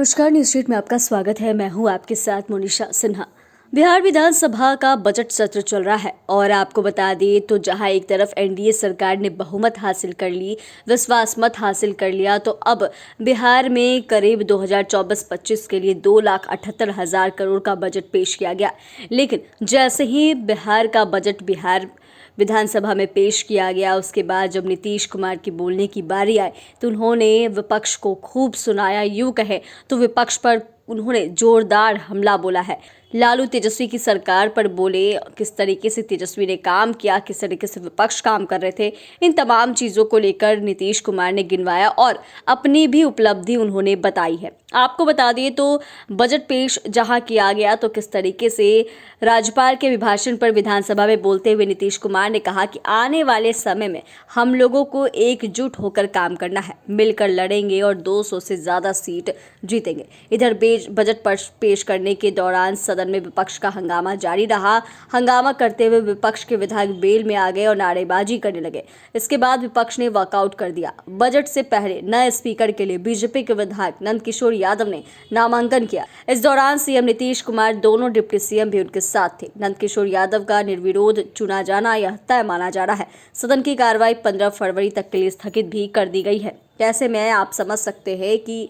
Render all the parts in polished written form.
नमस्कार, news street में आपका स्वागत है। मैं हूं आपके साथ मोनिशा सिन्हा। बिहार विधानसभा का बजट सत्र चल रहा है और आपको बता दें तो जहां एक तरफ एनडीए सरकार ने बहुमत हासिल कर ली, विश्वास मत हासिल कर लिया, तो अब बिहार में करीब 2024-25 के लिए 2,78,000 करोड़ का बजट पेश किया गया। लेकिन जैसे ही बिहार का बजट बिहार विधानसभा में पेश किया गया, उसके बाद जब नीतीश कुमार की बोलने की बारी आई तो उन्होंने विपक्ष को खूब सुनाया। यूं कहे तो विपक्ष पर उन्होंने जोरदार हमला बोला है। लालू तेजस्वी की सरकार पर बोले, किस तरीके से तेजस्वी ने काम किया, किस तरीके से विपक्ष काम कर रहे थे, इन तमाम चीज़ों को लेकर नीतीश कुमार ने गिनवाया और अपनी भी उपलब्धि उन्होंने बताई है। आपको बता दें तो बजट पेश जहां किया गया तो किस तरीके से राज्यपाल के अभिभाषण पर विधानसभा में बोलते हुए नीतीश कुमार ने कहा कि आने वाले समय में हम लोगों को एकजुट होकर काम करना है, मिलकर लड़ेंगे और 200 से ज़्यादा सीट जीतेंगे। इधर बजट पेश करने के दौरान सदन में विपक्ष का हंगामा जारी रहा। हंगामा करते हुए विपक्ष के विधायक बेल में आ गए और नारेबाजी करने लगे। इसके बाद विपक्ष ने वॉकआउट कर दिया। बजट से पहले नए स्पीकर के लिए बीजेपी के विधायक नंदकिशोर यादव ने नामांकन किया। इस दौरान सीएम नीतीश कुमार, दोनों डिप्टी सीएम भी उनके साथ थे। नंदकिशोर यादव का निर्विरोध चुना जाना यह तय माना जा रहा है। सदन की कार्रवाई 15 फरवरी तक के लिए स्थगित भी कर दी गई है। कैसे में आप समझ सकते हैं कि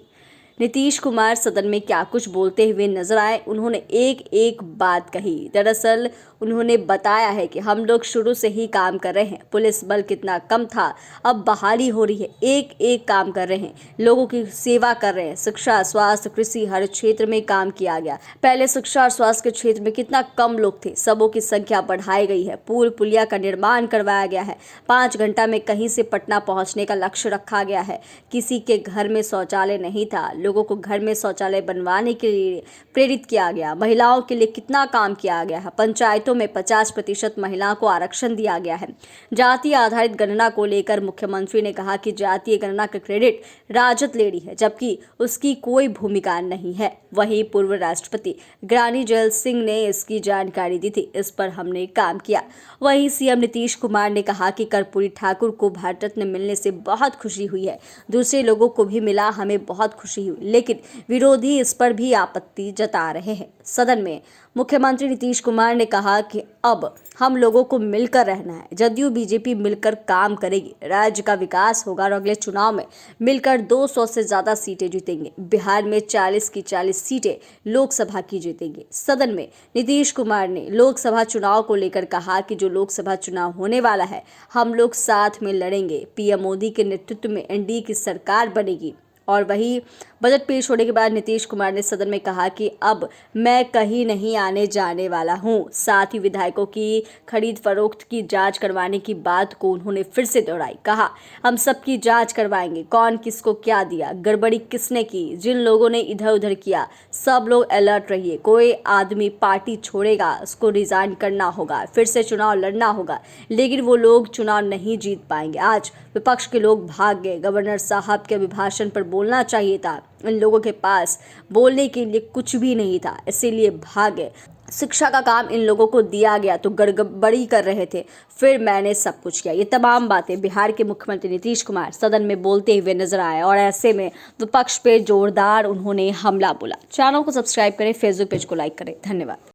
नीतीश कुमार सदन में क्या कुछ बोलते हुए नजर आए। उन्होंने एक एक बात कही। दरअसल उन्होंने बताया है कि हम लोग शुरू से ही काम कर रहे हैं। पुलिस बल कितना कम था, अब बहाली हो रही है। एक एक काम कर रहे हैं, लोगों की सेवा कर रहे हैं। शिक्षा, स्वास्थ्य, कृषि, हर क्षेत्र में काम किया गया। पहले शिक्षा और स्वास्थ्य के क्षेत्र में कितना कम लोग थे, सबों की संख्या बढ़ाई गई है। पुल पुलिया का निर्माण करवाया गया है। 5 घंटा में कहीं से पटना पहुंचने का लक्ष्य रखा गया है। किसी के घर में शौचालय नहीं था, लोगों को घर में शौचालय बनवाने के लिए प्रेरित किया गया। महिलाओं के लिए कितना काम किया गया है। पंचायतों में 50% महिलाओं को आरक्षण दिया गया है। जाति आधारित गणना को लेकर मुख्यमंत्री ने कहा कि जातीय गणना का क्रेडिट राजद ले रही है, जबकि उसकी कोई भूमिका नहीं है। वहीं पूर्व राष्ट्रपति ज्ञानी जैल सिंह ने इसकी जानकारी दी थी। इस पर हमने काम किया। वहीं सीएम नीतीश कुमार ने कहा कि कर्पूरी ठाकुर को भारत रत्न मिलने से बहुत खुशी हुई है। दूसरे लोगों को भी मिला, हमें बहुत खुशी हुई, लेकिन विरोधी इस पर भी आपत्ति जता रहे हैं। सदन में मुख्यमंत्री नीतीश कुमार ने कहा कि अब हम लोगों को मिलकर रहना है। जदयू बीजेपी मिलकर काम करेगी, राज्य का विकास होगा और अगले चुनाव में मिलकर 200 से ज्यादा सीटें जीतेंगे। बिहार में 40 की 40 सीटें लोकसभा की जीतेंगी। सदन में नीतीश कुमार ने लोकसभा चुनाव को लेकर कहा कि जो लोकसभा चुनाव होने वाला है, हम लोग साथ में लड़ेंगे। पीएम मोदी के नेतृत्व में एनडीए की सरकार बनेगी। और वही बजट पेश होने के बाद नीतीश कुमार ने सदन में कहा कि अब मैं कहीं नहीं आने जाने वाला हूं। साथ ही विधायकों की खरीद फरोख्त की जांच करवाने की बात को उन्होंने फिर से दोहराई। कहा, हम सबकी जांच करवाएंगे, कौन किसको क्या दिया, गड़बड़ी किसने की, जिन लोगों ने इधर उधर किया, सब लोग अलर्ट रहिए। कोई आदमी पार्टी छोड़ेगा, उसको रिजाइन करना होगा, फिर से चुनाव लड़ना होगा, लेकिन वो लोग चुनाव नहीं जीत पाएंगे। आज विपक्ष के लोग भाग गए। गवर्नर साहब के अभिभाषण पर बोलना चाहिए था। इन लोगों के पास बोलने के लिए कुछ भी नहीं था, इसीलिए भागे। शिक्षा का काम इन लोगों को दिया गया तो गड़बड़ी कर रहे थे, फिर मैंने सब कुछ किया। ये तमाम बातें बिहार के मुख्यमंत्री नीतीश कुमार सदन में बोलते हुए नजर आए और ऐसे में विपक्ष पे जोरदार उन्होंने हमला बोला। चैनल को सब्सक्राइब करें, फेसबुक पेज को लाइक करें। धन्यवाद।